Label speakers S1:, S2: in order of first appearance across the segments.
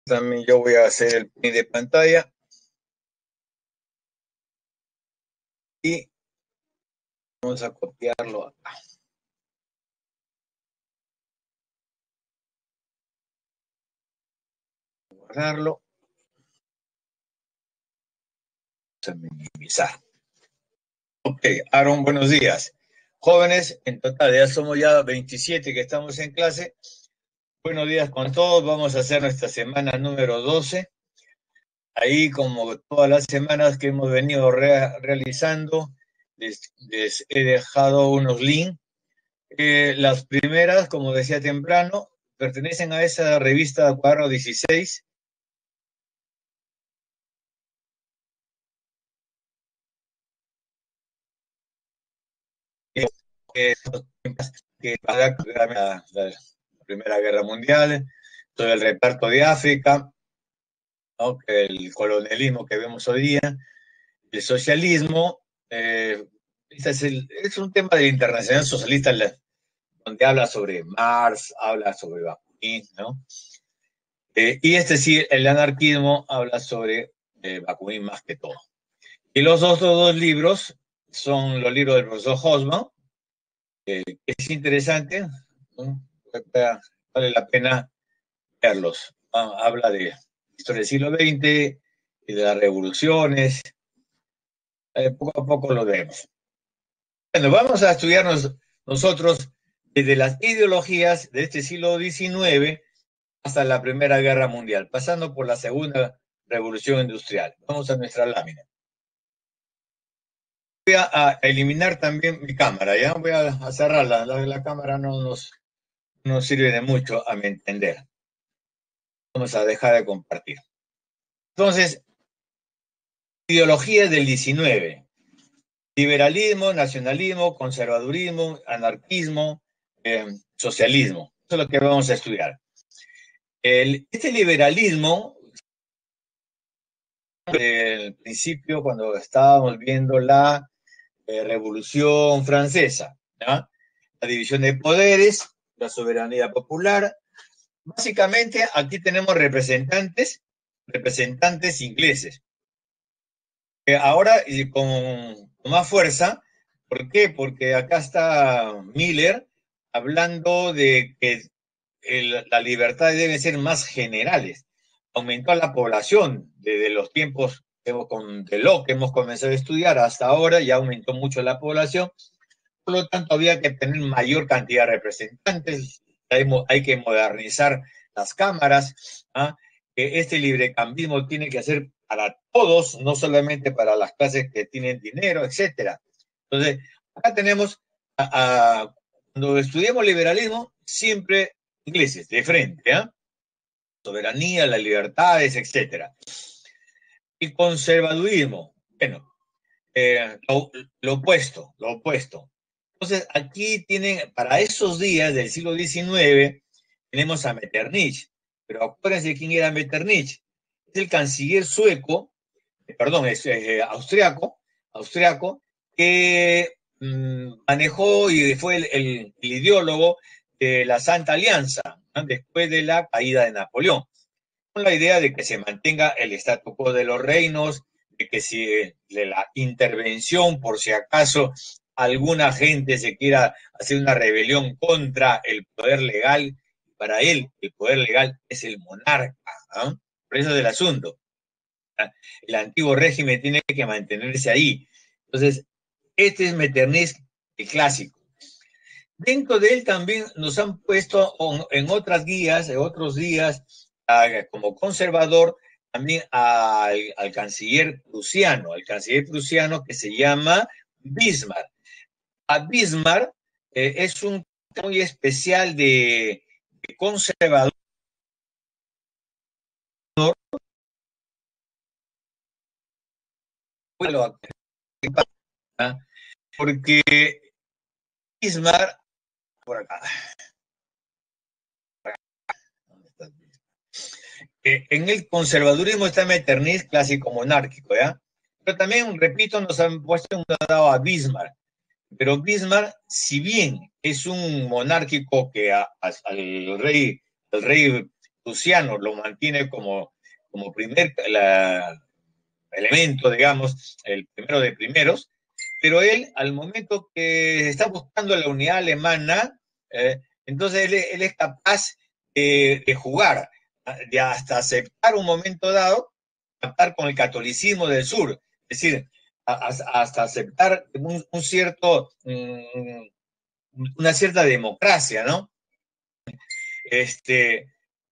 S1: También yo voy a hacer el pin de pantalla y vamos a copiarlo acá. Guardarlo. Vamos a minimizar. Ok, Aaron, buenos días. Jóvenes, en total ya somos 27 que estamos en clase. Buenos días con todos. Vamos a hacer nuestra semana número 12. Ahí, como todas las semanas que hemos venido realizando, les he dejado unos links. Las primeras, como decía temprano, pertenecen a esa revista Cuadro 16. Que la Primera Guerra Mundial, todo el reparto de África, ¿no? El colonialismo que vemos hoy día, el socialismo, es un tema del Internacional Socialista donde habla sobre Marx, habla sobre Bakunin, ¿no? Y sí, el anarquismo habla sobre Bakunin más que todo. Y los otros dos libros son los libros del profesor Hobsbawm, es interesante, ¿no? Vale la pena verlos. Habla de historia del siglo XX y de las revoluciones. Poco a poco lo vemos. Bueno, vamos a estudiarnos nosotros desde las ideologías de este siglo XIX hasta la Primera Guerra Mundial, pasando por la Segunda Revolución Industrial. Vamos a nuestra lámina. Voy a eliminar también mi cámara, ¿ya? Voy a cerrarla. La cámara no nos sirve de mucho, a mi entender. Vamos a dejar de compartir. Entonces, ideologías del 19. Liberalismo, nacionalismo, conservadurismo, anarquismo, socialismo. Eso es lo que vamos a estudiar. Este liberalismo, al principio, cuando estábamos viendo la Revolución Francesa, ¿no? La división de poderes, la soberanía popular. Básicamente, aquí tenemos representantes ingleses. Ahora, y con más fuerza, ¿por qué? Porque acá está Miller hablando de que las libertades deben ser más generales. Aumentó la población desde los tiempos de lo que hemos comenzado a estudiar hasta ahora, ya aumentó mucho la población, por lo tanto había que tener mayor cantidad de representantes, hay que modernizar las cámaras, ¿ah? Este librecambismo tiene que ser para todos, no solamente para las clases que tienen dinero, etcétera. Entonces, acá tenemos, cuando estudiamos liberalismo, siempre ingleses, de frente, ¿eh? Soberanía, las libertades, etcétera. Y conservadurismo, bueno, lo opuesto, lo opuesto. Entonces, aquí tienen, para esos días del siglo XIX, tenemos a Metternich, pero acuérdense quién era Metternich. Es el canciller sueco, perdón, es austriaco, que manejó y fue el ideólogo de la Santa Alianza, ¿no? Después de la caída de Napoleón, con la idea de que se mantenga el statu quo de los reinos, de que si de la intervención, por si acaso alguna gente se quiera hacer una rebelión contra el poder legal, para él el poder legal es el monarca, ¿no? Por eso es el asunto. El antiguo régimen tiene que mantenerse ahí. Entonces, este es Metternich, el clásico. Dentro de él también nos han puesto en otras guías, en otros días, como conservador, también al canciller prusiano que se llama Bismarck. A Bismarck es un muy especial de conservador, porque Bismarck, por acá, en el conservadurismo está Metternich, clásico monárquico, ¿ya? Pero también, repito, nos han puesto un lado a Bismarck. Pero Bismarck, si bien es un monárquico que al rey prusiano lo mantiene como primer elemento, digamos, el primero de primeros, pero él, al momento que está buscando la unidad alemana, entonces él es capaz de jugar, de hasta aceptar un momento dado, tratar con el catolicismo del sur, es decir, hasta aceptar un cierto, una cierta democracia, ¿no?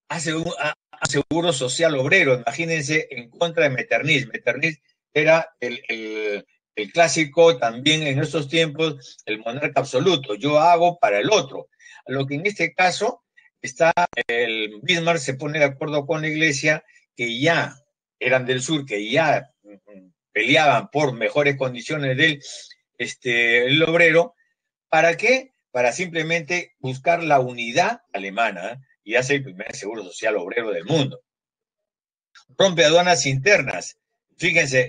S1: Hace un seguro social obrero, imagínense, en contra de Metternich. Metternich era el clásico también en esos tiempos, el monarca absoluto, yo hago para el otro. A lo que en este caso está, el Bismarck se pone de acuerdo con la iglesia, que ya eran del sur, que ya peleaban por mejores condiciones el obrero. ¿Para qué? Para simplemente buscar la unidad alemana y hace el primer seguro social obrero del mundo. Rompe aduanas internas. Fíjense,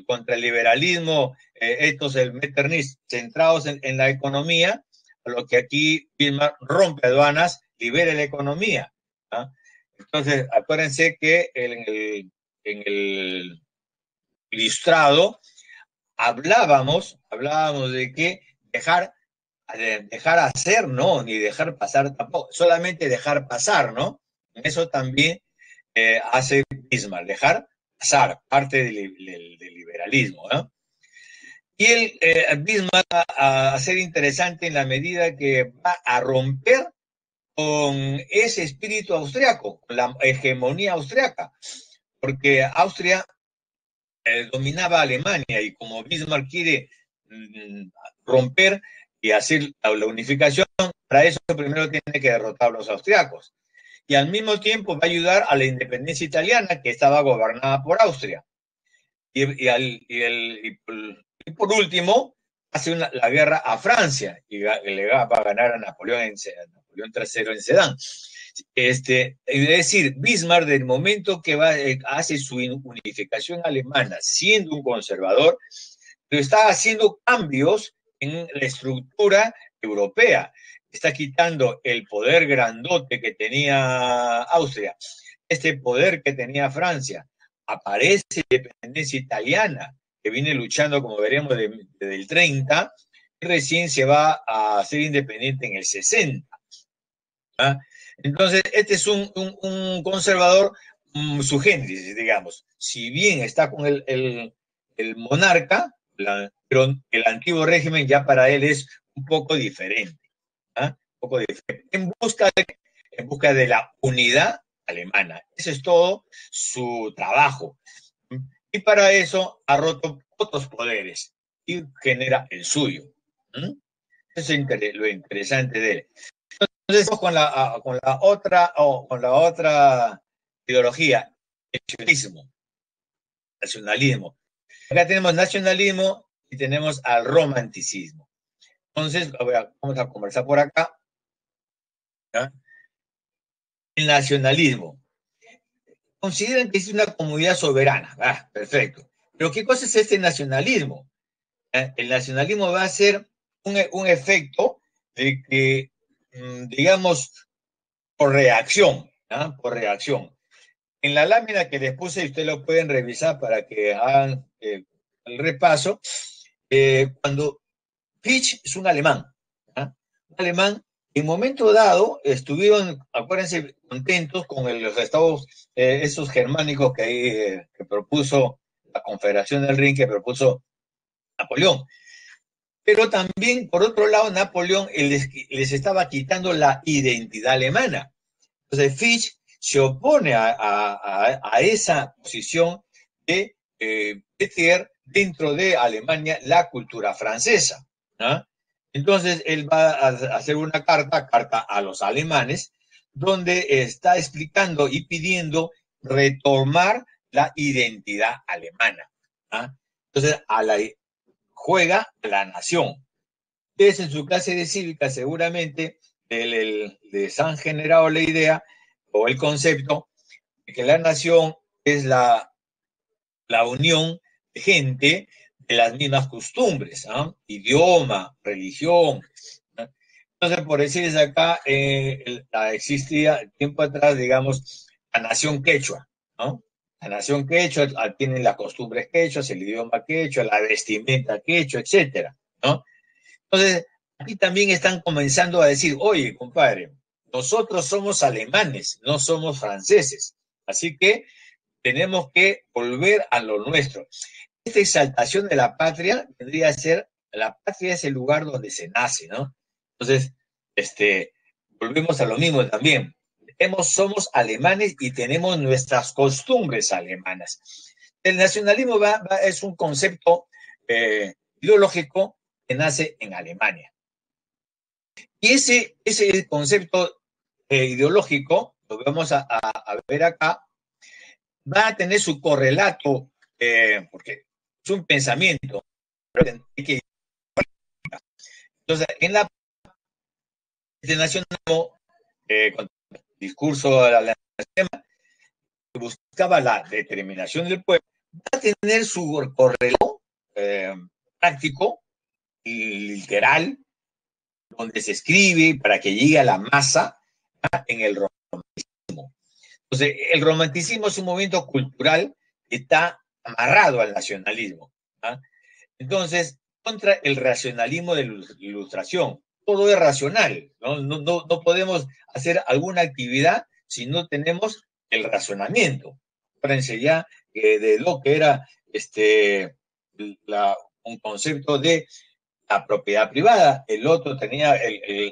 S1: contra el liberalismo, estos, el Metternich, centrados en la economía, a lo que aquí Bismarck rompe aduanas, libera la economía. ¿Ah? Entonces, acuérdense que en el Ilustrado hablábamos de que dejar hacer, no, ni dejar pasar tampoco, solamente dejar pasar, ¿no? Eso también hace Bismarck, dejar pasar, parte del liberalismo, ¿no? Y Bismarck va a ser interesante en la medida que va a romper con ese espíritu austriaco, con la hegemonía austriaca, porque Austria dominaba a Alemania y como Bismarck quiere romper y hacer la unificación, para eso primero tiene que derrotar a los austriacos. Y al mismo tiempo va a ayudar a la independencia italiana, que estaba gobernada por Austria. Y por último, hace la guerra a Francia y le va a ganar a Napoleón III en Sedan. Es decir, Bismarck, del momento que hace su unificación alemana, siendo un conservador, pero está haciendo cambios en la estructura europea. Está quitando el poder grandote que tenía Austria, este poder que tenía Francia. Aparece la independencia italiana, que viene luchando, como veremos, desde el 30, y recién se va a ser independiente en el 60. ¿Ah? Entonces, este es un conservador su generis, digamos. Si bien está con el monarca, pero el antiguo régimen ya para él es un poco diferente. ¿Ah? Un poco diferente. En busca de la unidad alemana. Ese es todo su trabajo. Y para eso ha roto otros poderes y genera el suyo. Eso es lo interesante de él. Entonces, con la otra ideología, el nacionalismo. Acá tenemos nacionalismo y tenemos al romanticismo. Entonces, vamos a conversar por acá. ¿Ya? El nacionalismo. Consideran que es una comunidad soberana. Perfecto. Pero ¿qué cosa es este nacionalismo? El nacionalismo va a ser un efecto de que, digamos, por reacción, ¿no? Por reacción. En la lámina que les puse, ustedes lo pueden revisar para que hagan el repaso, cuando Fichte es un alemán, ¿no? Un alemán, en momento dado, estuvieron, acuérdense, contentos con los estados, esos germánicos que propuso la Confederación del Rin, que propuso Napoleón. Pero también, por otro lado, Napoleón les estaba quitando la identidad alemana. Entonces, Fichte se opone a esa posición de meter dentro de Alemania la cultura francesa, ¿no? Entonces, él va a hacer una carta a los alemanes, donde está explicando y pidiendo retomar la identidad alemana, ¿no? Entonces, juega a la nación. Ustedes en su clase de cívica seguramente les han generado la idea o el concepto de que la nación es la unión de gente de las mismas costumbres, ¿no? Idioma, religión, ¿no? Entonces, por decirles acá, existía tiempo atrás, digamos, la nación quechua, ¿no? La nación quechua tiene las costumbres quechuas, el idioma quechua, la vestimenta quechua, etcétera, ¿no? Entonces, aquí también están comenzando a decir, oye, compadre, nosotros somos alemanes, no somos franceses. Así que tenemos que volver a lo nuestro. Esta exaltación de la patria tendría que ser, la patria es el lugar donde se nace, ¿no? Entonces, volvemos a lo mismo también. Somos alemanes y tenemos nuestras costumbres alemanas. El nacionalismo es un concepto ideológico que nace en Alemania. Y ese concepto ideológico, lo vamos a ver acá, va a tener su correlato, porque es un pensamiento. Entonces, en la nacionalismo, con el discurso de la que buscaba la determinación del pueblo, va a tener su correlato práctico y literal, donde se escribe para que llegue a la masa en el romanticismo. Entonces, el romanticismo es un movimiento cultural que está amarrado al nacionalismo. ¿Ah? Entonces, contra el racionalismo de la ilustración. Todo es racional, ¿no? No podemos hacer alguna actividad si no tenemos el razonamiento. Acuérdense ya de lo que era un concepto de la propiedad privada, el otro tenía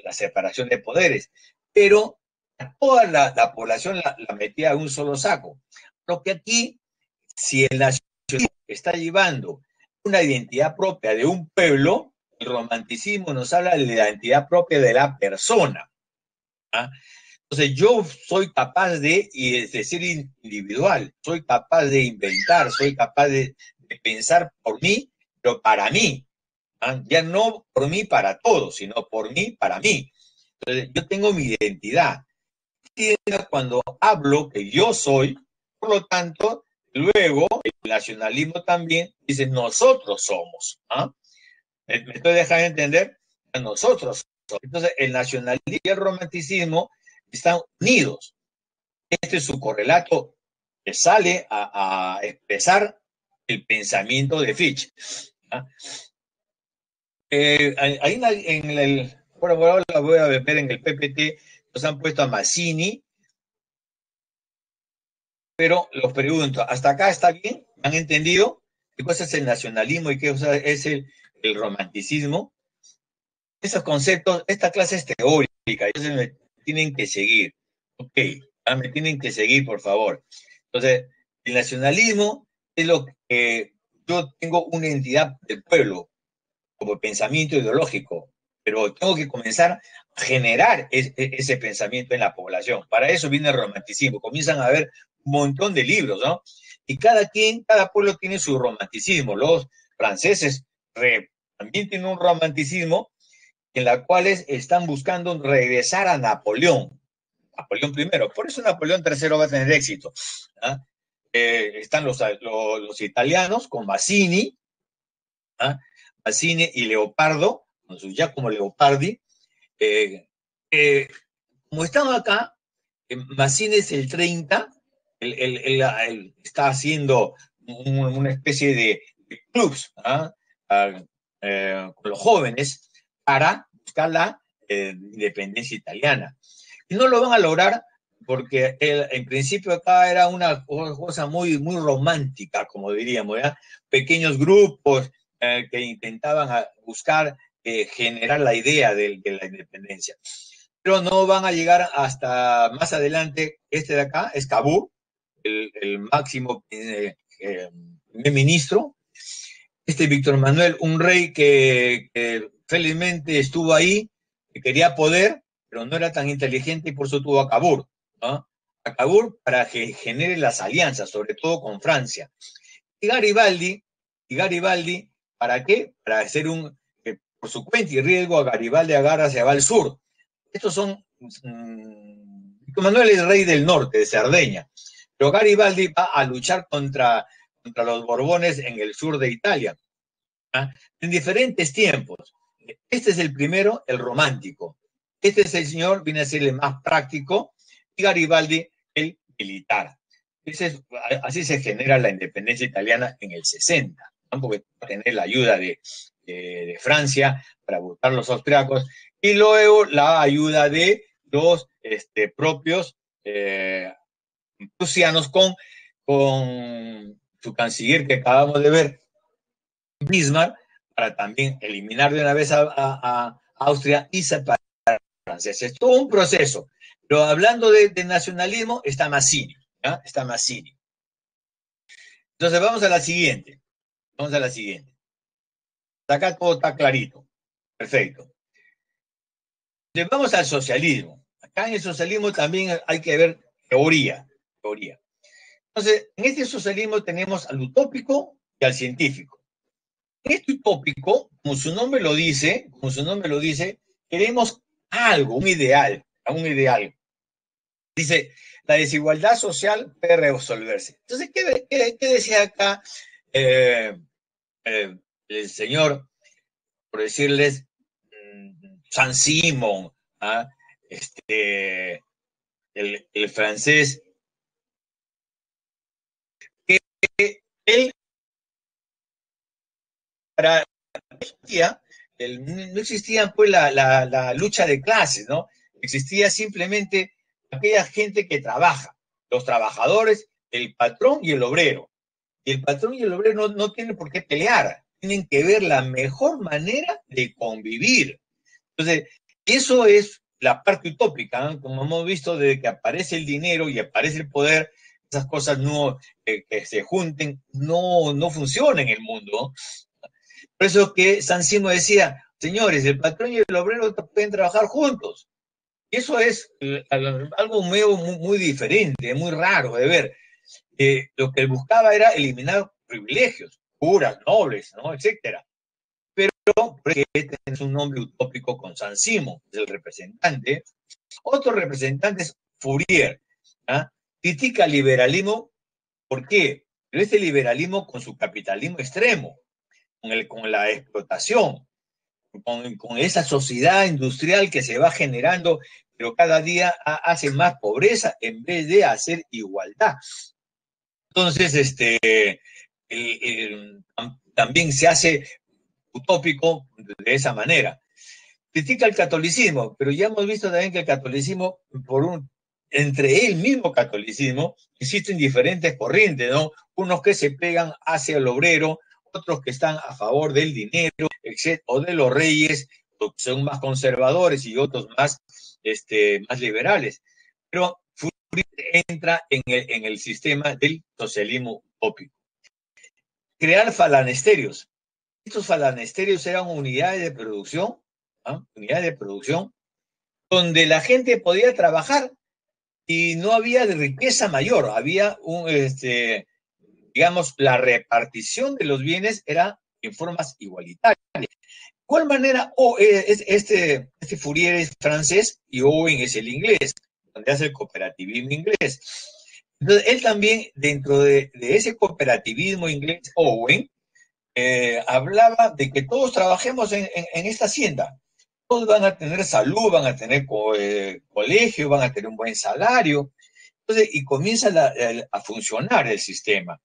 S1: la separación de poderes, pero a toda la población la metía en un solo saco. Lo que aquí, si el nacionalismo está llevando una identidad propia de un pueblo, el romanticismo nos habla de la identidad propia de la persona. ¿Ah? Entonces yo soy capaz de ser individual, soy capaz de inventar, soy capaz de pensar por mí, pero para mí. ¿Ah? Ya no por mí para todos, sino por mí para mí. Entonces yo tengo mi identidad. Cuando hablo que yo soy, por lo tanto, luego el nacionalismo también dice nosotros somos. ¿Ah? ¿Me estoy dejando entender? Nosotros somos. Entonces el nacionalismo y el romanticismo están unidos. Este es su correlato que sale a expresar el pensamiento de Fichte. ¿Ah? Ahí en el, por ahora la voy a ver en el PPT, nos han puesto a Mazzini, pero los pregunto, ¿hasta acá está bien? ¿Han entendido qué cosa es el nacionalismo y qué cosa es el romanticismo? Esos conceptos, esta clase es teórica, entonces me tienen que seguir. Ok, me tienen que seguir, por favor. Entonces, el nacionalismo es lo que yo tengo una entidad del pueblo como pensamiento ideológico, pero tengo que comenzar a generar ese pensamiento en la población. Para eso viene el romanticismo. Comienzan a haber un montón de libros, ¿no? Y cada pueblo tiene su romanticismo. Los franceses también tienen un romanticismo en la cual están buscando regresar a Napoleón. Napoleón I. Por eso Napoleón III va a tener éxito. ¿Ah? Están los italianos con Mazzini, ¿ah? Mazzini y Leopardo, con su Giacomo Leopardi. Eh, eh, como estamos acá, Mazzini es el 30, él está haciendo una especie de clubs, ¿ah? Con los jóvenes para buscar la independencia italiana. Y no lo van a lograr porque en principio acá era una cosa muy, muy romántica, como diríamos, ¿ya? Pequeños grupos que intentaban buscar generar la idea de la independencia. Pero no van a llegar hasta más adelante. Este de acá es Cavour, el máximo primer ministro. Este Víctor Manuel, un rey que felizmente estuvo ahí, que quería poder, pero no era tan inteligente y por eso tuvo a Cavour, ¿no? A Cavour para que genere las alianzas, sobre todo con Francia. Y Garibaldi, ¿para qué? Para hacer por su cuenta y riesgo, a Garibaldi agarra, se va al sur. Estos son, Víctor Manuel es rey del norte, de Cerdeña, pero Garibaldi va a luchar contra los Borbones en el sur de Italia, ¿ah? En diferentes tiempos. Este es el primero, el romántico. Este señor viene a ser el más práctico y Garibaldi el militar. Así se genera la independencia italiana en el 60, ¿no? Porque tener la ayuda de Francia para buscar los austriacos y luego la ayuda de los propios prusianos con su canciller que acabamos de ver, Bismarck, para también eliminar de una vez a Austria y separar a Francia. Es todo un proceso. Pero hablando de nacionalismo, está Mazzini. ¿Ya? Está Mazzini. Entonces vamos a la siguiente. Vamos a la siguiente. Acá todo está clarito. Perfecto. Entonces vamos al socialismo. Acá en el socialismo también hay que ver teoría. Entonces, en este socialismo tenemos al utópico y al científico. Este utópico, como su nombre lo dice, queremos algo, un ideal. Dice, la desigualdad social puede resolverse. Entonces, ¿qué decía acá el señor, por decirles, San Simón, ¿ah? El francés, que él, para no existía pues la lucha de clases, ¿no? Existía simplemente aquella gente que trabaja, los trabajadores, el patrón y el obrero. Y el patrón y el obrero no tienen por qué pelear, tienen que ver la mejor manera de convivir. Entonces, eso es la parte utópica, ¿no? Como hemos visto, desde que aparece el dinero y aparece el poder, esas cosas no, que se junten, no funcionan en el mundo. Por eso que San Simón decía, señores, el patrón y el obrero pueden trabajar juntos. Y eso es algo muy diferente, muy raro de ver. Lo que él buscaba era eliminar privilegios, curas, nobles, ¿no? Etcétera. Pero este es un nombre utópico con San Simón, es el representante. Otro representante es Fourier. ¿Ah? Critica el liberalismo, ¿por qué? Pero este liberalismo con su capitalismo extremo, con la explotación, con esa sociedad industrial que se va generando, pero cada día hace más pobreza en vez de hacer igualdad. Entonces, también se hace utópico de esa manera. Critica el catolicismo, pero ya hemos visto también que el catolicismo, entre el mismo catolicismo, existen diferentes corrientes, ¿no? Unos que se pegan hacia el obrero, otros que están a favor del dinero, etc., o de los reyes, que son más conservadores y otros más liberales. Pero entra en el sistema del socialismo utópico. Crear falanesterios. Estos falanesterios eran unidades de producción, ¿no? Unidades de producción, donde la gente podía trabajar y no había de riqueza mayor, había digamos, la repartición de los bienes era en formas igualitarias. ¿De cuál manera este Fourier es francés y Owen es el inglés, donde hace el cooperativismo inglés? Entonces, él también, dentro de ese cooperativismo inglés, Owen, hablaba de que todos trabajemos en esta hacienda. Todos van a tener salud, van a tener colegio, van a tener un buen salario. Entonces, y comienza a funcionar el sistema.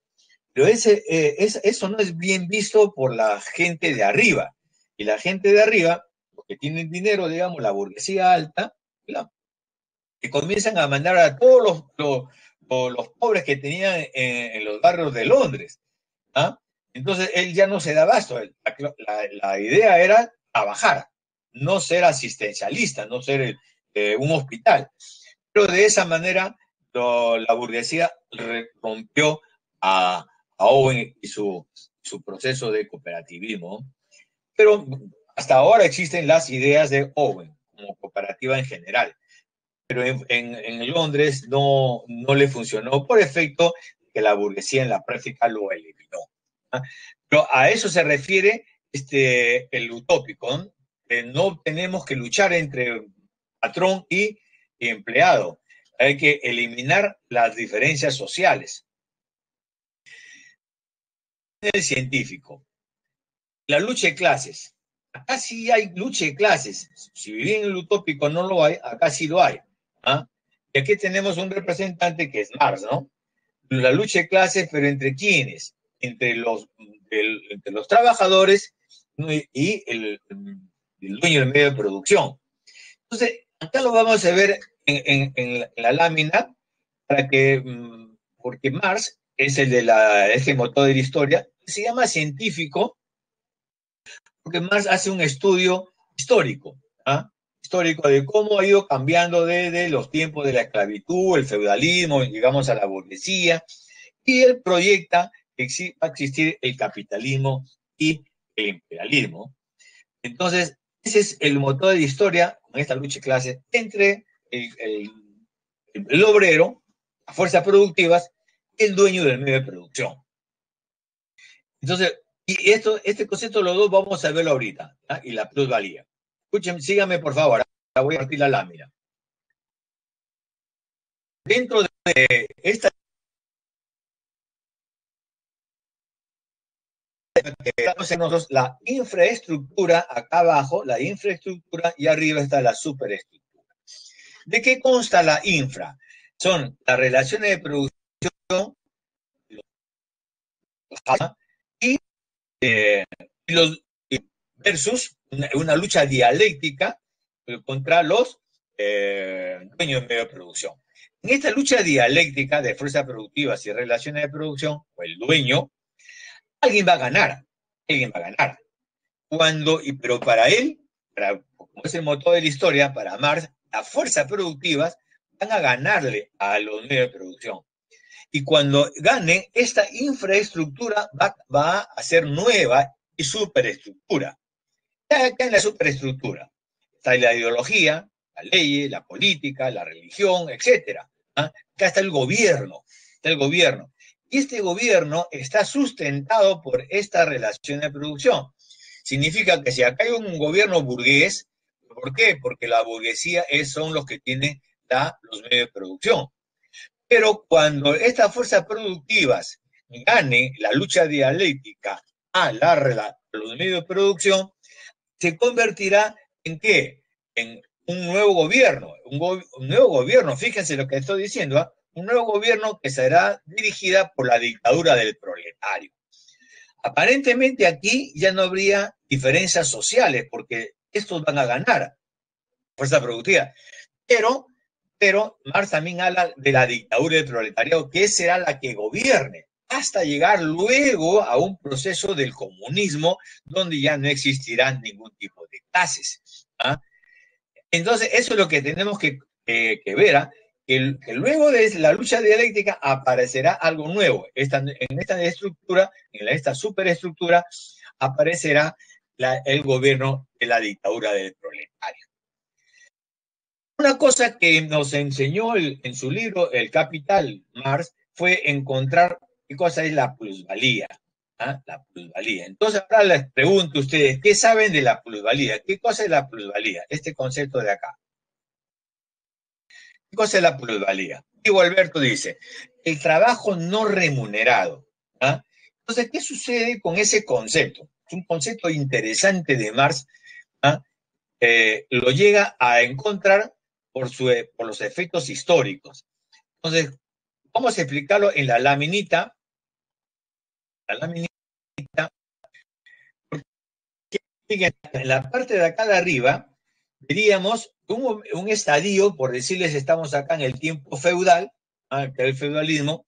S1: Pero eso no es bien visto por la gente de arriba. Y la gente de arriba, los que tienen dinero, digamos, la burguesía alta, ¿verdad? Que comienzan a mandar a todos los pobres que tenían en los barrios de Londres. ¿Ah? Entonces él ya no se da abasto. La idea era trabajar, no ser asistencialista, no ser un hospital. Pero de esa manera la burguesía rompió a Owen y su proceso de cooperativismo. Pero hasta ahora existen las ideas de Owen como cooperativa en general. Pero en Londres no le funcionó por efecto que la burguesía en la práctica lo eliminó. Pero a eso se refiere el utópico, ¿no? No tenemos que luchar entre patrón y empleado. Hay que eliminar las diferencias sociales. El científico. La lucha de clases. acá sí hay lucha de clases. Si bien en el utópico no lo hay, acá sí lo hay. ¿Ah? Y aquí tenemos un representante que es Marx, ¿no? La lucha de clases, pero ¿entre quiénes? Entre los trabajadores, ¿no? Y el dueño del medio de producción. Entonces, acá lo vamos a ver en la lámina, para que, porque Marx es el de este motor de la historia, se llama científico, porque Marx hace un estudio histórico, ¿ah? Histórico de cómo ha ido cambiando desde los tiempos de la esclavitud, el feudalismo, llegamos a la burguesía, y él proyecta que va a existir el capitalismo y el imperialismo. Entonces, ese es el motor de la historia con esta lucha de clases entre el obrero, las fuerzas productivas, y el dueño del medio de producción. Entonces, y este concepto los dos vamos a verlo ahorita, ¿ah? Y la plusvalía. Escuchen, síganme por favor, ahora voy a partir la lámina. Dentro de esta nosotros la infraestructura, acá abajo, la infraestructura, y arriba está la superestructura. ¿De qué consta la infra? Son las relaciones de producción y los versus una lucha dialéctica contra los dueños de medio de producción. En esta lucha dialéctica de fuerzas productivas y relaciones de producción, o el dueño, alguien va a ganar, alguien va a ganar. Pero para él, como es el motor de la historia, para Marx, las fuerzas productivas van a ganarle a los medios de producción. Y cuando gane, esta infraestructura va a ser nueva y superestructura. Acá en la superestructura está la ideología, la ley, la política, la religión, etc. ¿Ah? Acá está el gobierno, Y este gobierno está sustentado por esta relación de producción. Significa que si acá hay un gobierno burgués, ¿por qué? Porque la burguesía son los que tienen los medios de producción. Pero cuando estas fuerzas productivas ganen la lucha dialéctica a los medios de producción, se convertirá en ¿qué? En un nuevo gobierno, un nuevo gobierno, fíjense lo que estoy diciendo, ¿eh? Un nuevo gobierno que será dirigida por la dictadura del proletario. Aparentemente aquí ya no habría diferencias sociales, porque estos van a ganar, fuerza productiva, pero Marx también habla de la dictadura del proletariado, que será la que gobierne, hasta llegar luego a un proceso del comunismo, donde ya no existirán ningún tipo de clases. ¿Ah? Entonces, eso es lo que tenemos que ver, ¿ah? Que luego de la lucha dialéctica aparecerá algo nuevo. En esta estructura, en esta superestructura, aparecerá el gobierno de la dictadura del proletario. Una cosa que nos enseñó en su libro El Capital, Marx, fue encontrar qué cosa es la plusvalía. ¿Ah? La plusvalía. Entonces ahora les pregunto a ustedes, ¿qué saben de la plusvalía? ¿Qué cosa es la plusvalía? Este concepto de acá. ¿Qué cosa es la plusvalía? Diego Alberto dice, el trabajo no remunerado. ¿Ah? Entonces, ¿qué sucede con ese concepto? Es un concepto interesante de Marx. ¿Ah? Lo llega a encontrar por los efectos históricos. Entonces, vamos a explicarlo en la laminita. La laminita, en la parte de acá de arriba, diríamos un estadio, por decirles, estamos acá en el tiempo feudal, el feudalismo,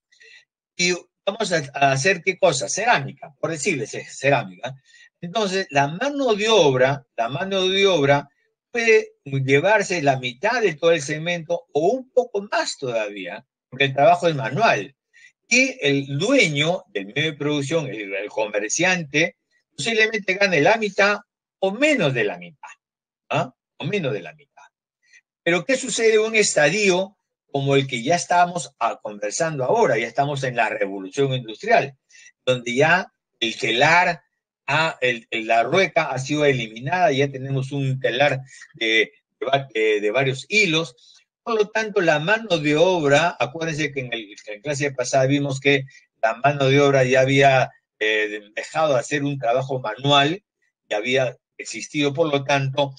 S1: y vamos a hacer qué cosa, cerámica, por decirles, cerámica. Entonces, la mano de obra puede llevarse la mitad de todo el cemento o un poco más todavía, porque el trabajo es manual. Y el dueño del medio de producción, el comerciante, posiblemente gane la mitad o menos de la mitad. ¿Ah? O menos de la mitad. Pero ¿qué sucede en un estadio como el que ya estamos conversando ahora? Ya estamos en la revolución industrial, donde ya el telar, la rueca ha sido eliminada, ya tenemos un telar de varios hilos. Por lo tanto, la mano de obra, acuérdense que en clase pasada vimos que la mano de obra ya había dejado de hacer un trabajo manual y había existido, por lo tanto,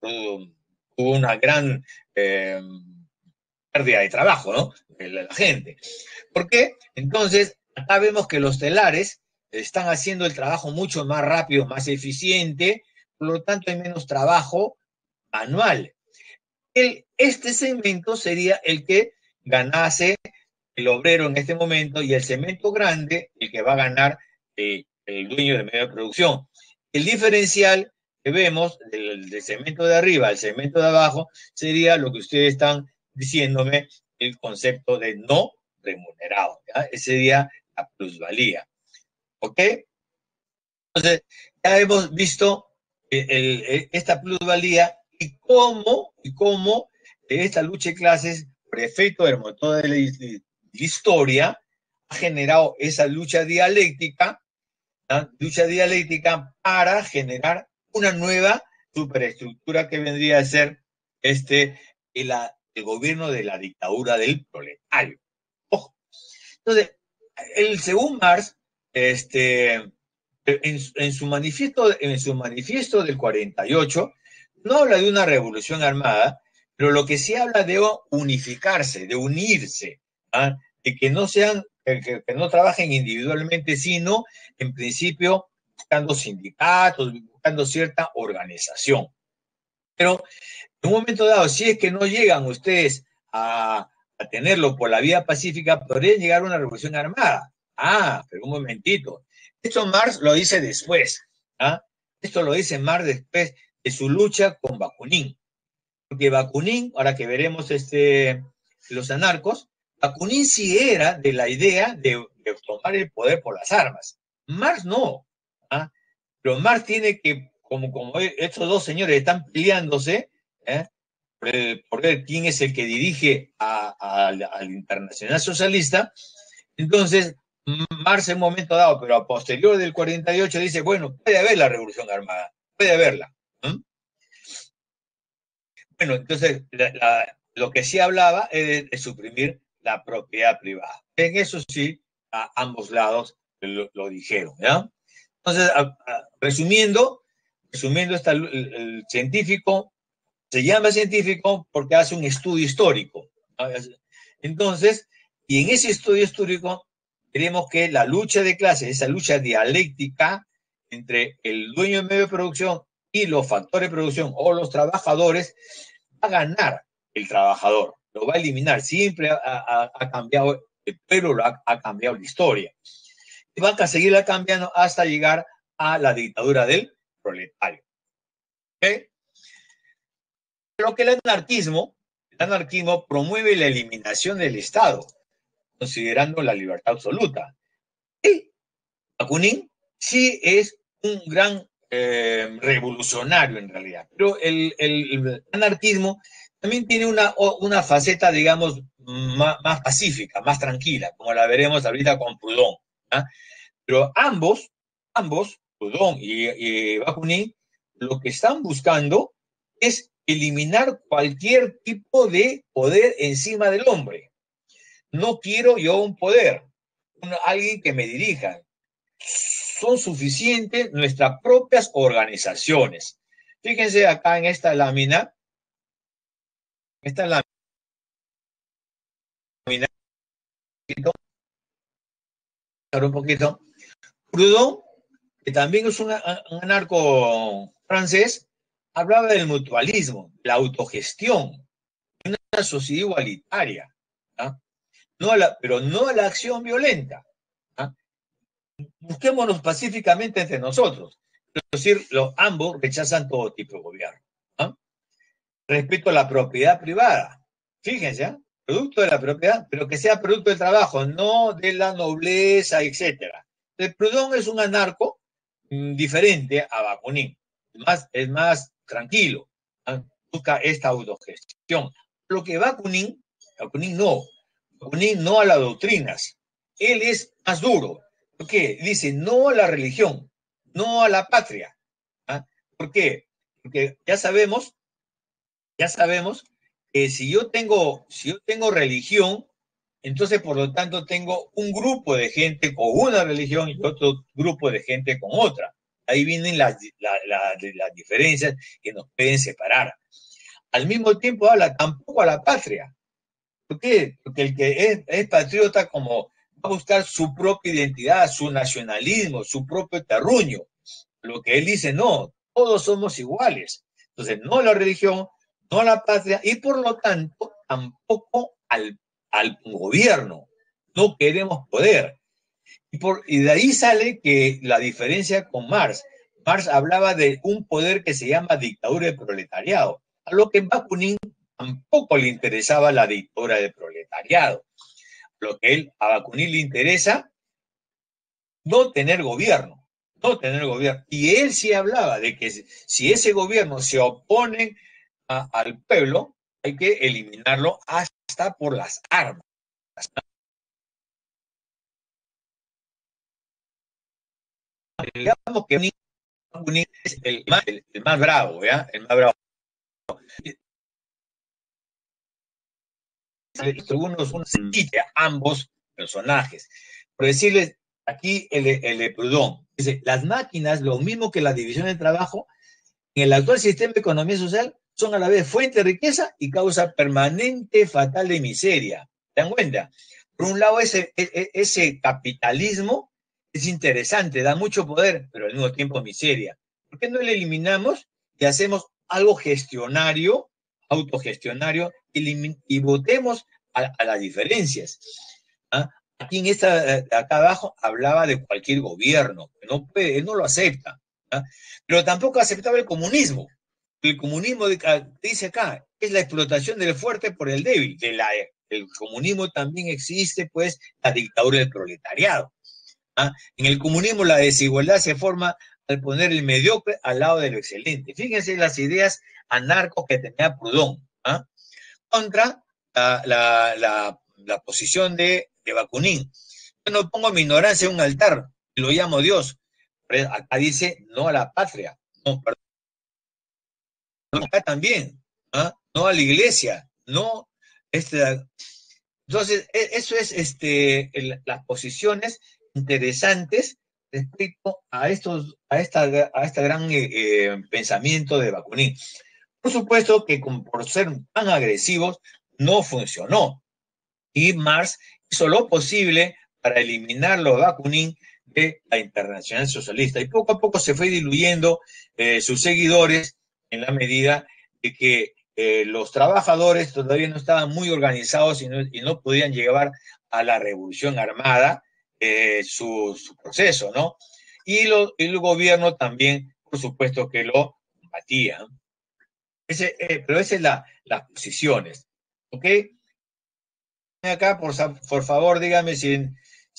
S1: hubo una gran pérdida de trabajo, ¿no? De la gente. ¿Por qué? Entonces, acá vemos que los telares están haciendo el trabajo mucho más rápido, más eficiente, por lo tanto hay menos trabajo manual. Este segmento sería el que ganase el obrero en este momento, y el segmento grande, el que va a ganar el dueño de medio de producción. El diferencial que vemos del segmento de arriba al segmento de abajo sería lo que ustedes están diciéndome, el concepto de no remunerado. ¿Ya? Ese sería la plusvalía. ¿Ok? Entonces, ya hemos visto esta plusvalía y cómo esta lucha de clases, por efecto del motor de la historia, ha generado esa lucha dialéctica para generar una nueva superestructura que vendría a ser el gobierno de la dictadura del proletario. Ojo. Entonces, según Marx, en su manifiesto del 48, no habla de una revolución armada, pero lo que sí habla de unificarse, de unirse, ¿ah? De que no sean, que no trabajen individualmente, sino en principio buscando sindicatos, buscando cierta organización. Pero en un momento dado, si es que no llegan ustedes a tenerlo por la vía pacífica, podría llegar a una revolución armada. Ah, pero un momentito. Esto Marx lo dice después. ¿Ah? Esto lo dice Marx después de su lucha con Bakunin. Porque Bakunin, ahora que veremos los anarcos, Bakunin sí era de la idea de tomar el poder por las armas. Marx no. ¿Ah? Pero Marx tiene que, como estos dos señores están peleándose, por ver quién es el que dirige al Internacional Socialista, entonces Marx en un momento dado, pero a posterior del 48, dice, bueno, puede haber la revolución armada, puede haberla. Bueno, entonces lo que sí hablaba es de suprimir la propiedad privada. En eso sí, a ambos lados lo dijeron, ¿ya? Entonces, resumiendo, el científico se llama científico porque hace un estudio histórico, ¿no? Entonces, y en ese estudio histórico, queremos que la lucha de clases, esa lucha dialéctica entre el dueño de medio de producción y los factores de producción o los trabajadores, va a ganar el trabajador, lo va a eliminar. Siempre ha cambiado el pueblo, ha cambiado la historia. Y van a seguirla cambiando hasta llegar a la dictadura del proletario. ¿Okay? Pero que el anarquismo promueve la eliminación del Estado, considerando la libertad absoluta. Y Bakunin sí es un gran revolucionario en realidad, pero el anarquismo también tiene una faceta, digamos, más pacífica, más tranquila, como la veremos ahorita con Proudhon. ¿Ah? Pero ambos, Proudhon y Bakunin, lo que están buscando es eliminar cualquier tipo de poder encima del hombre. No quiero yo un poder, alguien que me dirija. Son suficientes nuestras propias organizaciones. Fíjense acá en esta lámina, un poquito. Proudhon, que también es un anarco francés, hablaba del mutualismo, la autogestión, una sociedad igualitaria, ¿ah? Pero no a la acción violenta. ¿Ah? Busquémonos pacíficamente entre nosotros. Es decir, ambos rechazan todo tipo de gobierno. ¿Ah? Respeto a la propiedad privada. Fíjense, ¿eh? Producto de la propiedad, pero que sea producto del trabajo, no de la nobleza, etc. El Proudhon es un anarco diferente a Bakunin. Es más tranquilo. ¿Ah? Busca esta autogestión. Lo que Bakunin no. Bakunin no a las doctrinas. Él es más duro. ¿Por qué? Dice no a la religión, no a la patria. ¿Ah? ¿Por qué? Porque ya sabemos que si yo tengo religión, entonces por lo tanto tengo un grupo de gente con una religión y otro grupo de gente con otra. ahí vienen las diferencias que nos pueden separar. Al mismo tiempo habla tampoco a la patria. ¿Por qué? Porque el que es patriota como va a buscar su propia identidad, su nacionalismo, su propio terruño. Lo que él dice, no, todos somos iguales. Entonces, no a la religión, no a la patria y por lo tanto tampoco al gobierno. No queremos poder. Y de ahí sale que la diferencia con Marx. Marx hablaba de un poder que se llama dictadura del proletariado, a lo que en Bakunin tampoco le interesaba la dictadura del proletariado. Lo que a Bakunin le interesa, no tener gobierno, no tener gobierno. Y él sí hablaba de que si ese gobierno se opone al pueblo, hay que eliminarlo hasta por las armas. Digamos que Bakunin es el más bravo, ¿ya? El más bravo. Algunos una sencilla a ambos personajes. Por decirles, aquí el Proudhon dice, las máquinas, lo mismo que la división del trabajo, en el actual sistema de economía social, son a la vez fuente de riqueza y causa permanente fatal de miseria. ¿Se dan cuenta? Por un lado, ese capitalismo es interesante, da mucho poder, pero al mismo tiempo miseria. ¿Por qué no lo eliminamos y hacemos algo gestionario, autogestionario, y votemos a las diferencias? ¿Ah? Aquí acá abajo hablaba de cualquier gobierno, que no puede, él no lo acepta. ¿Ah? Pero tampoco aceptaba el comunismo. El comunismo dice acá, es la explotación del fuerte por el débil. El comunismo también existe, pues, la dictadura del proletariado. ¿Ah? En el comunismo la desigualdad se forma al poner el mediocre al lado de lo excelente. Fíjense las ideas anarcos que tenía Proudhon. ¿Ah? Contra la posición de Bakunin. Yo no pongo mi ignorancia en un altar, lo llamo Dios. Pero acá dice no a la patria, no, perdón, acá también, ¿ah? No a la iglesia, no. Entonces, eso es las posiciones interesantes respecto a esta gran pensamiento de Bakunin. Por supuesto que por ser tan agresivos no funcionó y Marx hizo lo posible para eliminarlo a Bakunin de la Internacional Socialista y poco a poco se fue diluyendo sus seguidores en la medida de que los trabajadores todavía no estaban muy organizados y no podían llevar a la revolución armada su proceso, ¿no? Y el gobierno también, por supuesto, que lo combatía. Pero esas son las posiciones, ¿ok? Acá, por favor, dígame si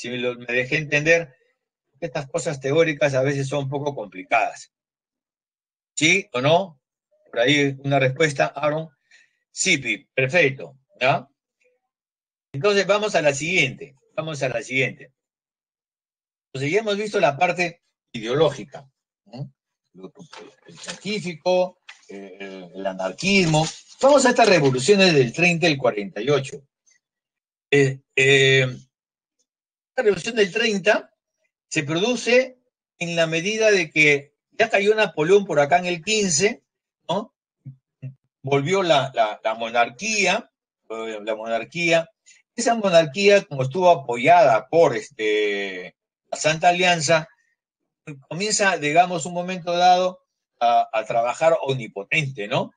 S1: me dejé entender. Estas cosas teóricas a veces son un poco complicadas. ¿Sí o no? Por ahí una respuesta, Aaron. Sí, perfecto. ¿Ya? Entonces vamos a la siguiente. Vamos a la siguiente. Entonces ya hemos visto la parte ideológica, ¿no? El científico, el anarquismo. Vamos a estas revoluciones del 30 y el 48. La revolución del 30 se produce en la medida de que ya cayó Napoleón por acá en el 15, ¿no? Volvió la monarquía, esa monarquía, como estuvo apoyada por la Santa Alianza, comienza, digamos, un momento dado a trabajar omnipotente, ¿no?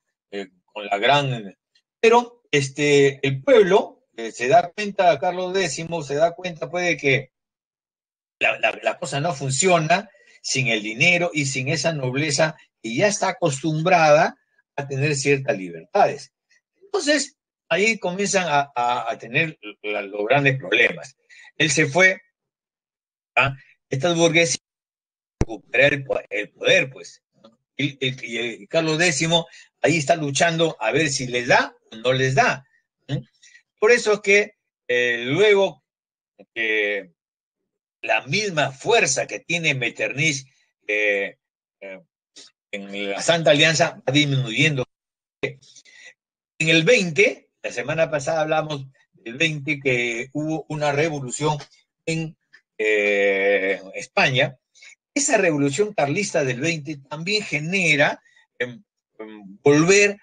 S1: Con la gran... Pero el pueblo se da cuenta, Carlos X se da cuenta, puede que la cosa no funciona sin el dinero y sin esa nobleza que ya está acostumbrada a tener ciertas libertades. Entonces, ahí comienzan a tener los grandes problemas. Él se fue a estas burguesías recuperar el poder, pues. Y Carlos X ahí está luchando a ver si les da o no les da. Por eso es que luego que la misma fuerza que tiene Metternich en la Santa Alianza va disminuyendo. En el 20, la semana pasada hablamos del 20, que hubo una revolución en España, esa revolución carlista del 20 también genera volver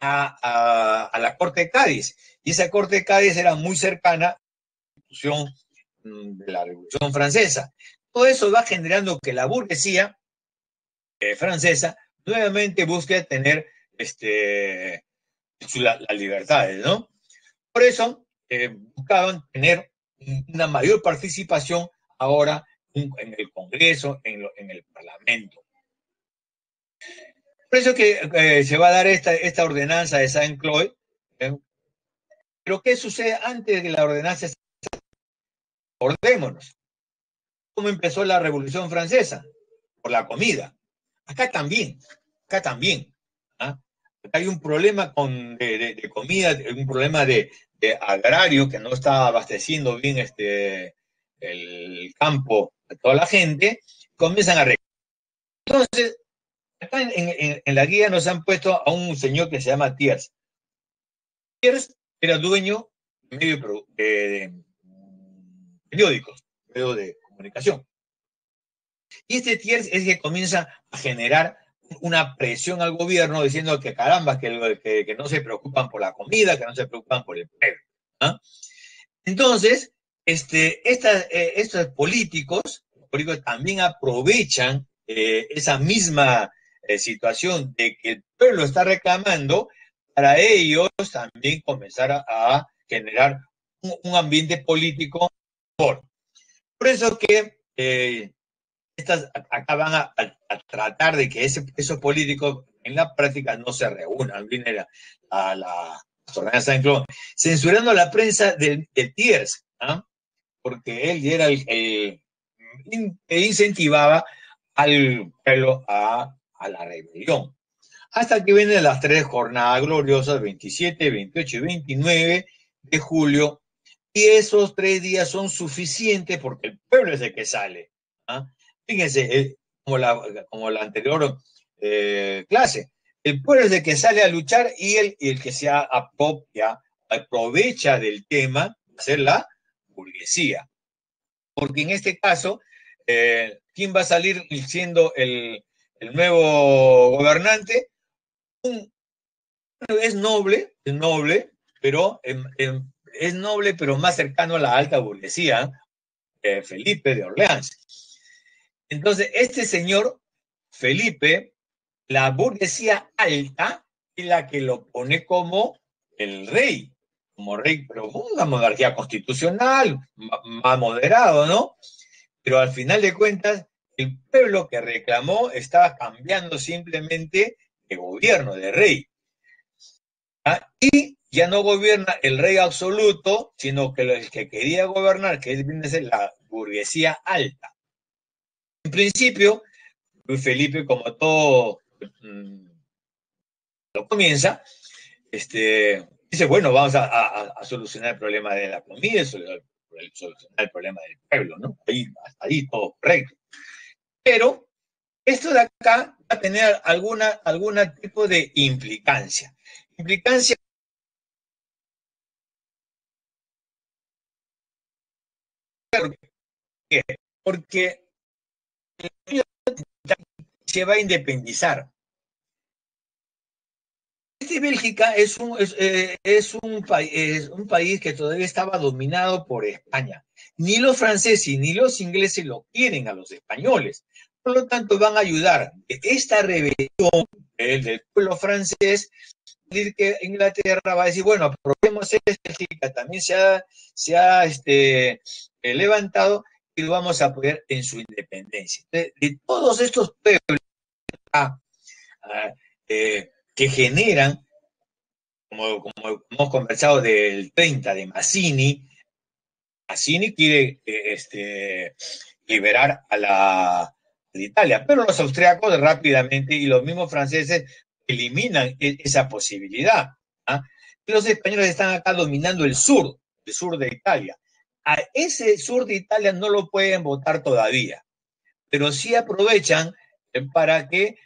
S1: a la Corte de Cádiz. Y esa Corte de Cádiz era muy cercana a la institución de la Revolución Francesa. Todo eso va generando que la burguesía francesa nuevamente busque tener las libertades, ¿no? Por eso buscaban tener una mayor participación ahora en el Congreso, en el Parlamento. Por eso que se va a dar esta ordenanza de Saint-Cloud. Pero ¿qué sucede antes de la ordenanza? Acordémonos. ¿Cómo empezó la Revolución Francesa? Por la comida. Acá también. ¿Ah? Acá hay un problema de comida, un problema de agrario que no está abasteciendo bien el campo a toda la gente. Comienzan a recoger. Entonces, acá en la guía nos han puesto a un señor que se llama Thiers. Thiers era dueño de periódicos, medios de comunicación. Y este Thiers es que comienza a generar una presión al gobierno diciendo que caramba, que no se preocupan por la comida, que no se preocupan por el pueblo. ¿Ah? Entonces, estos políticos también aprovechan esa misma situación de que el pueblo está reclamando para ellos también comenzar a generar un ambiente político mejor. Por eso que acá van a tratar de que esos políticos en la práctica no se reúnan. Viene a la ordenanza de Saint-Cloud, censurando la prensa de Thiers, ¿ah? Porque él era el que incentivaba al pueblo a la rebelión. Hasta que vienen las 3 jornadas gloriosas, 27, 28 y 29 de julio, y esos 3 días son suficientes porque el pueblo es el que sale. ¿Ah? Fíjense, como la anterior clase, el pueblo es el que sale a luchar y el que se aprovecha del tema va a ser la burguesía. Porque en este caso, ¿quién va a salir siendo el nuevo gobernante? Es noble, pero es noble, pero más cercano a la alta burguesía, Felipe de Orleans. Entonces, este señor, Felipe, la burguesía alta, es la que lo pone como el rey, pero una monarquía constitucional, más moderado, ¿no? Pero al final de cuentas, el pueblo que reclamó estaba cambiando simplemente de gobierno, de rey. ¿Ah? Y ya no gobierna el rey absoluto, sino que el que quería gobernar, que viene a ser la burguesía alta. En principio, Luis Felipe, como todo lo comienza, dice, bueno, vamos a solucionar el problema de la comida, solucionar el problema del pueblo, ¿no? Hasta ahí todo correcto. Pero esto de acá va a tener algún tipo de implicancia. Implicancia porque se va a independizar. Bélgica es un país que todavía estaba dominado por España. Ni los franceses ni los ingleses lo quieren a los españoles. Por lo tanto, van a ayudar. Esta rebelión del pueblo francés, que Inglaterra va a decir, bueno, aprovechemos Bélgica, también se ha levantado y lo vamos a apoyar en su independencia. De todos estos pueblos que generan, como hemos conversado del 30 de Mazzini quiere liberar a Italia, pero los austriacos rápidamente y los mismos franceses eliminan esa posibilidad. ¿Ah? Los españoles están acá dominando el sur de Italia. A ese sur de Italia no lo pueden votar todavía, pero sí aprovechan para que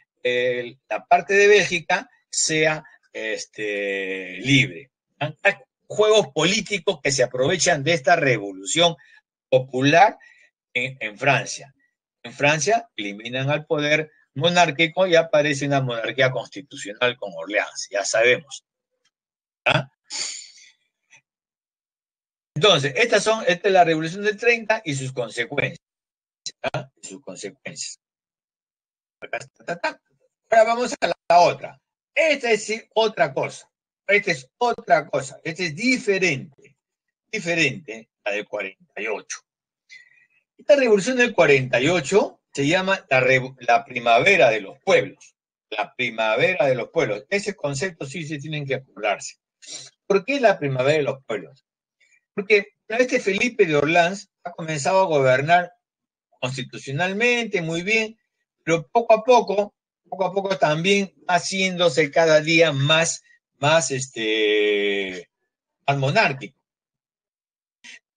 S1: la parte de Bélgica sea libre. Hay juegos políticos que se aprovechan de esta revolución popular en Francia. En Francia eliminan al poder monárquico y aparece una monarquía constitucional con Orleans, ya sabemos. ¿Ah? Entonces, esta es la Revolución del 30 y sus consecuencias. ¿Ah? Sus consecuencias. Ahora vamos a la otra. Esta es otra cosa. Esta es otra cosa. Esta es diferente a la del 48. Esta revolución del 48 se llama la primavera de los pueblos. La primavera de los pueblos. Ese concepto sí se tienen que acordarse. ¿Por qué la primavera de los pueblos? Porque este Felipe de Orleans ha comenzado a gobernar constitucionalmente muy bien, pero poco a poco también haciéndose cada día más monárquico.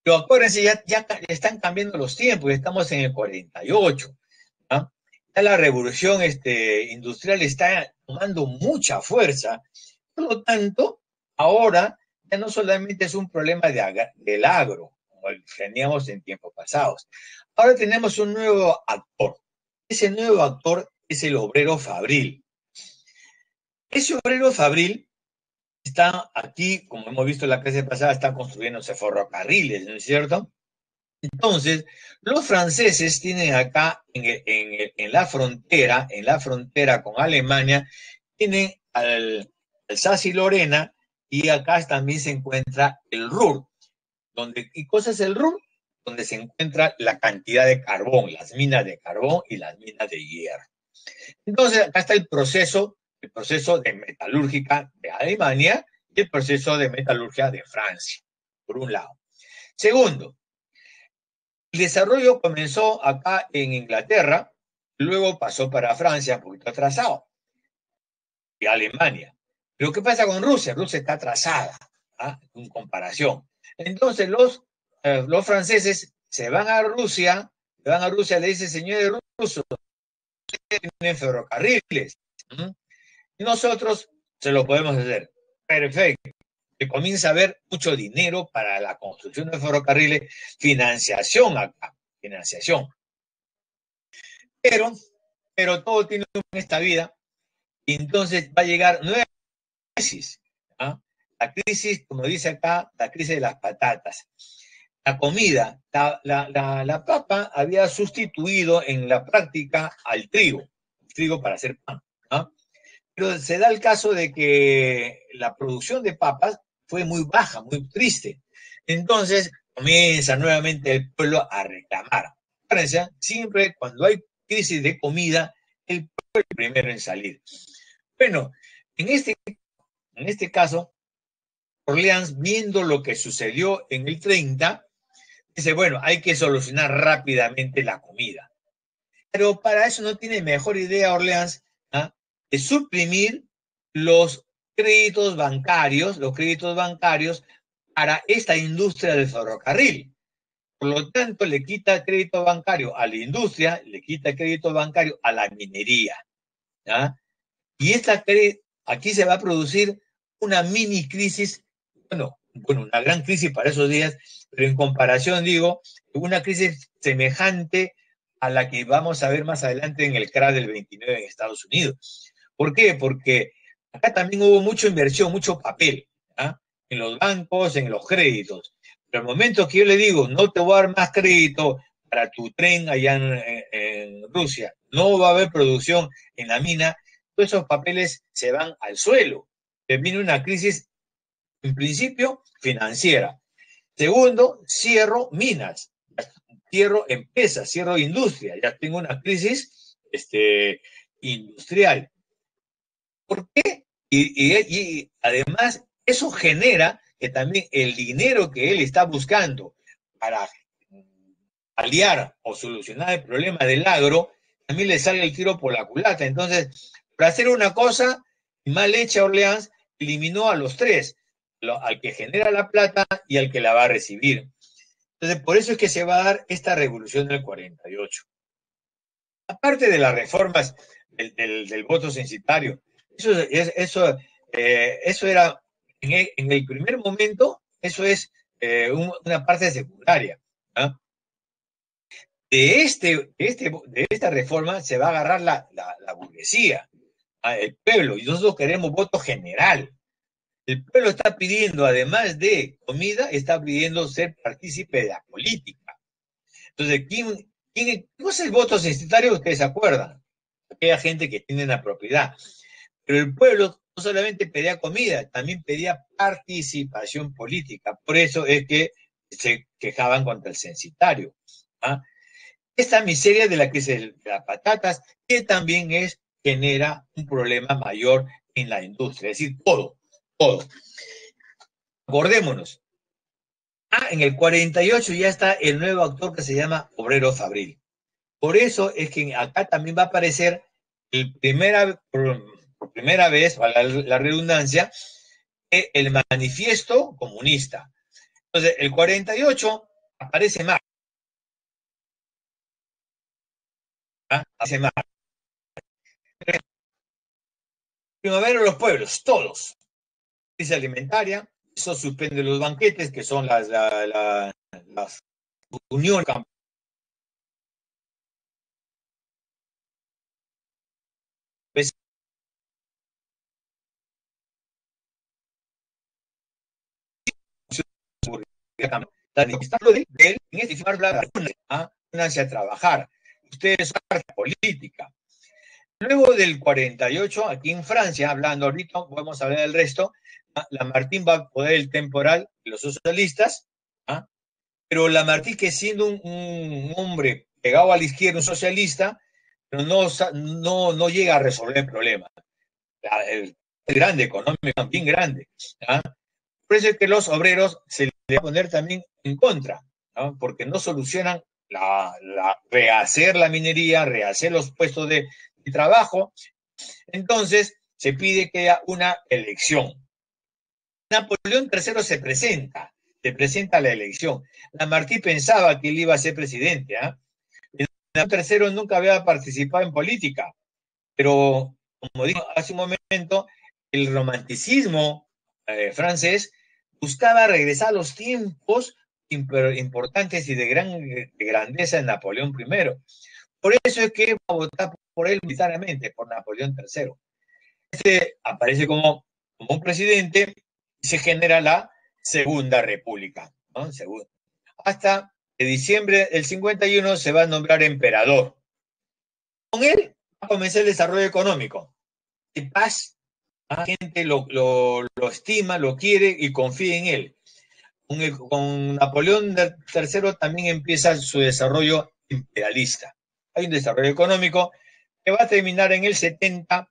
S1: Pero acuérdense, ya están cambiando los tiempos, estamos en el 48. ¿Ah? Ya la revolución industrial está tomando mucha fuerza. Por lo tanto, ahora ya no solamente es un problema del agro, como teníamos en tiempos pasados. Ahora tenemos un nuevo actor. Ese nuevo actor es el obrero fabril. Ese obrero fabril está aquí, como hemos visto en la clase pasada, están construyéndose ferrocarriles, ¿no es cierto? Entonces, los franceses tienen acá en la frontera con Alemania, tienen al Alsacia y Lorena, y acá también se encuentra el Ruhr. ¿Y cosa es el Ruhr? Donde se encuentra la cantidad de carbón, las minas de carbón y las minas de hierro. Entonces, acá está el proceso de metalúrgica de Alemania y el proceso de metalurgia de Francia, por un lado. Segundo, el desarrollo comenzó acá en Inglaterra, luego pasó para Francia, un poquito atrasado, y Alemania. Pero ¿qué pasa con Rusia? Rusia está atrasada, ¿ah? En comparación. Entonces los franceses se van a Rusia, le dicen, señores rusos, tienen ferrocarriles. Y nosotros se lo podemos hacer. Perfecto. Que comienza a haber mucho dinero para la construcción de ferrocarriles, financiación acá, financiación. Pero todo tiene esta vida, y entonces va a llegar nueva crisis. ¿Ah? La crisis, como dice acá, la crisis de las patatas. La comida, la papa había sustituido en la práctica al trigo para hacer pan. ¿Ah? Pero se da el caso de que la producción de papas fue muy baja, muy triste. Entonces comienza nuevamente el pueblo a reclamar. Francia, siempre cuando hay crisis de comida, el pueblo es el primero en salir. Bueno, en este caso, Orleans, viendo lo que sucedió en el 30, dice, bueno, hay que solucionar rápidamente la comida. Pero para eso no tiene mejor idea Orleans, ¿ah?, de suprimir los créditos bancarios para esta industria del ferrocarril. Por lo tanto, le quita crédito bancario a la industria, le quita crédito bancario a la minería. ¿Ah? Y aquí se va a producir una mini crisis, bueno, una gran crisis para esos días, pero en comparación, digo, una crisis semejante a la que vamos a ver más adelante en el crash del 29 en Estados Unidos. ¿Por qué? Porque acá también hubo mucha inversión, mucho papel, ¿ah?, en los bancos, en los créditos. Pero al momento que yo le digo, no te voy a dar más crédito para tu tren allá en Rusia, no va a haber producción en la mina, todos esos papeles se van al suelo. Viene una crisis, en principio, financiera. Segundo, cierro minas, cierro empresas, cierro industria, ya tengo una crisis industrial. ¿Por qué? Y además eso genera que también el dinero que él está buscando para paliar o solucionar el problema del agro, también le sale el tiro por la culata. Entonces, para hacer una cosa mal hecha, Orleans eliminó a los tres, al que genera la plata y al que la va a recibir. Entonces, por eso es que se va a dar esta revolución del 48. Aparte de las reformas del voto censitario, eso era, en el primer momento, eso es una parte secundaria. ¿Ah? de esta reforma se va a agarrar la burguesía, el pueblo, y nosotros queremos voto general. El pueblo está pidiendo, además de comida, está pidiendo ser partícipe de la política. Entonces, ¿cómo es el voto censitario? Ustedes se acuerdan, aquella gente que tiene la propiedad. Pero el pueblo no solamente pedía comida, también pedía participación política. Por eso es que se quejaban contra el censitario. ¿Ah? Esta miseria de la que se las patatas, que también genera un problema mayor en la industria, es decir, todo. Acordémonos, en el 48 ya está el nuevo actor que se llama Obrero Fabril. Por eso es que acá también va a aparecer por primera vez, para la redundancia, el manifiesto comunista. Entonces, el 48 aparece más. Aparece más. Primavera de los pueblos, todos. Crisis alimentaria, eso suspende los banquetes, que son las uniones campesinas. De él en este a trabajar. Ustedes son parte política. Luego del 48, aquí en Francia, hablando ahorita, podemos hablar del resto, Lamartine va a poder el temporal de los socialistas, ¿ah? Pero Lamartine, que siendo un hombre pegado a la izquierda, un socialista, pero no llega a resolver el problema. El grande, económico, bien grande. ¿Ah? Por eso es que los obreros se les va a poner también en contra, ¿no? Porque no solucionan rehacer la minería, rehacer los puestos de trabajo. Entonces se pide que haya una elección. Napoleón III se presenta a la elección. Lamartine pensaba que él iba a ser presidente. Napoleón III nunca había participado en política, pero como dijo hace un momento, el romanticismo francés buscaba regresar a los tiempos importantes y de grandeza de Napoleón I. Por eso es que va a votar por él militarmente, por Napoleón III. Aparece como un presidente y se genera la Segunda República, ¿no? Hasta de diciembre del 51 se va a nombrar emperador. Con él va a comenzar el desarrollo económico. De paz, la gente lo estima, lo quiere y confía en él. Con Napoleón III también empieza su desarrollo imperialista. Hay un desarrollo económico que va a terminar en el 70,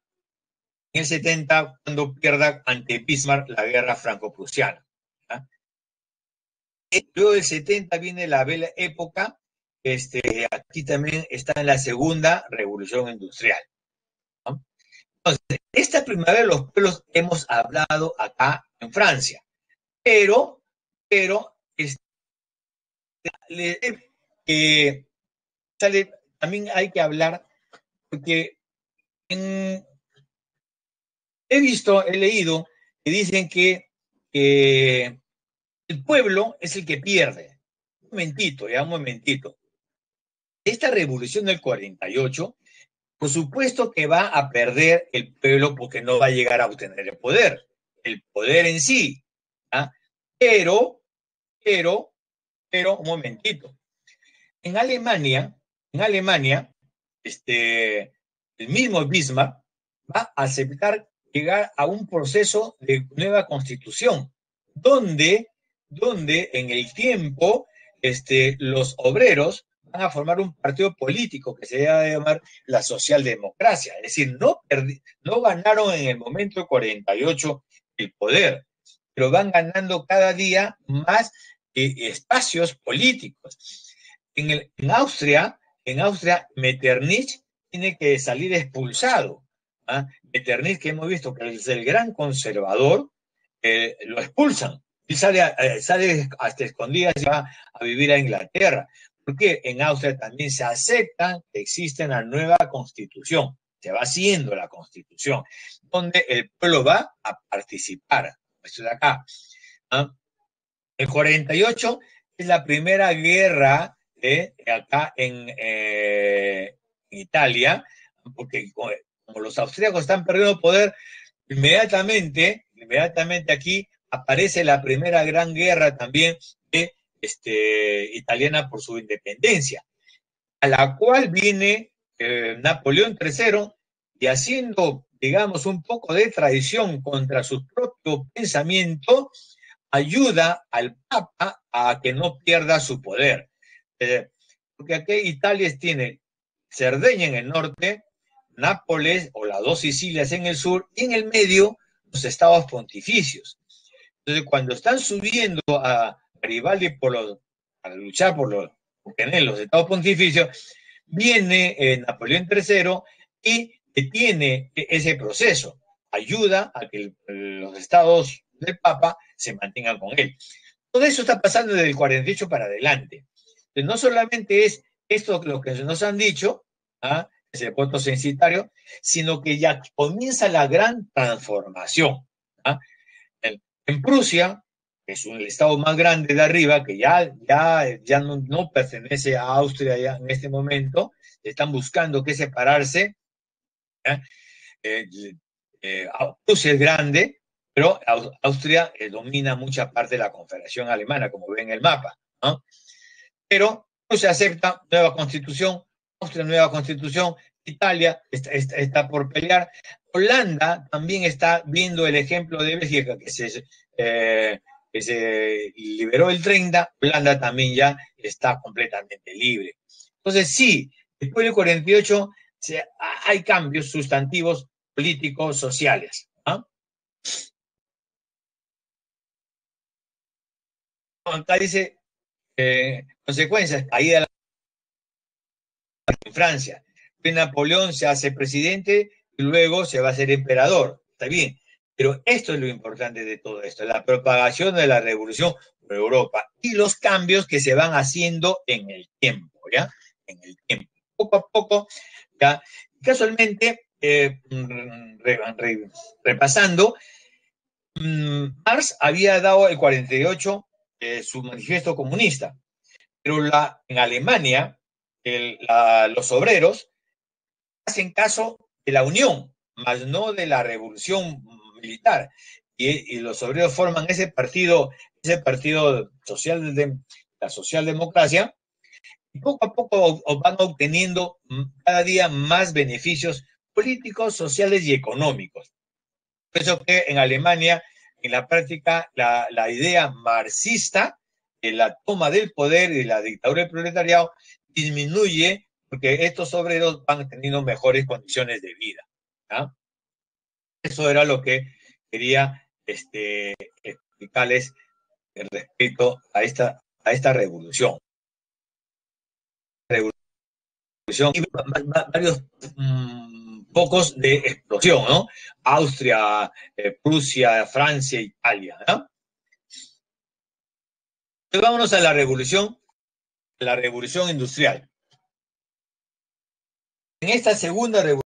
S1: cuando pierda ante Bismarck la guerra franco-prusiana. Luego del 70 viene la bella época, aquí también está en la segunda revolución industrial. ¿No? Entonces, esta primavera de los pueblos hemos hablado acá en Francia, pero también hay que hablar, porque he leído que dicen que el pueblo es el que pierde. Un momentito. Esta revolución del 48, por supuesto que va a perder el pueblo porque no va a llegar a obtener el poder en sí. ¿Ah? Pero, un momentito. En Alemania, el mismo Bismarck va a aceptar llegar a un proceso de nueva constitución, donde en el tiempo los obreros van a formar un partido político que se va a llamar la socialdemocracia. Es decir, no ganaron en el momento 48 el poder, pero van ganando cada día más espacios políticos. En Austria, Metternich tiene que salir expulsado. Metternich, que hemos visto que es el gran conservador, lo expulsan. Él sale hasta escondidas y va a vivir a Inglaterra. Porque en Austria también se acepta que existe una nueva constitución. Se va haciendo la constitución, donde el pueblo va a participar. Esto de acá. El 48 es la primera guerra acá en Italia, porque como los austríacos están perdiendo poder, inmediatamente aquí aparece la primera gran guerra también italiana por su independencia, a la cual viene Napoleón III y haciendo, digamos, un poco de traición contra su propio pensamiento, ayuda al Papa a que no pierda su poder. Porque aquí Italia tiene Cerdeña en el norte, Nápoles o las dos Sicilias en el sur, y en el medio los estados pontificios. Entonces, cuando están subiendo a Garibaldi a luchar por tener los estados pontificios, viene Napoleón III y detiene ese proceso, ayuda a que los estados del Papa se mantengan con él. Todo eso está pasando desde el 48 para adelante. Entonces, no solamente es esto lo que nos han dicho, ese voto censitario, sino que ya comienza la gran transformación. En Prusia, que es el estado más grande de arriba, que ya no pertenece a Austria ya en este momento, están buscando que separarse. Prusia es grande, pero Austria domina mucha parte de la Confederación Alemana, como ven en el mapa, ¿no? Pero Prusia acepta nueva constitución, Austria nueva constitución, Italia está por pelear. Holanda también está viendo el ejemplo de Bélgica, que se liberó el 30, Holanda también ya está completamente libre. Entonces, sí, después del 48 hay cambios sustantivos políticos, sociales. Acá dice, consecuencias, caída en Francia. Napoleón se hace presidente y luego se va a hacer emperador. Está bien, pero esto es lo importante de todo esto, la propagación de la revolución por Europa y los cambios que se van haciendo en el tiempo, ¿ya? En el tiempo. Poco a poco, ¿ya? Casualmente, repasando, Marx había dado el 48 su manifiesto comunista, pero en Alemania los obreros hacen caso de la unión, más no de la revolución militar. Y los obreros forman ese partido social de la socialdemocracia, y poco a poco van obteniendo cada día más beneficios políticos, sociales y económicos. Por eso que en Alemania, en la práctica, la idea marxista de la toma del poder y la dictadura del proletariado disminuye porque estos obreros van teniendo mejores condiciones de vida. ¿Ah? Eso era lo que quería explicarles respecto a esta revolución. Y varios pocos de explosión, ¿no? Austria, Prusia, Francia, Italia, ¿no? Entonces vámonos a la revolución industrial. En esta segunda revolución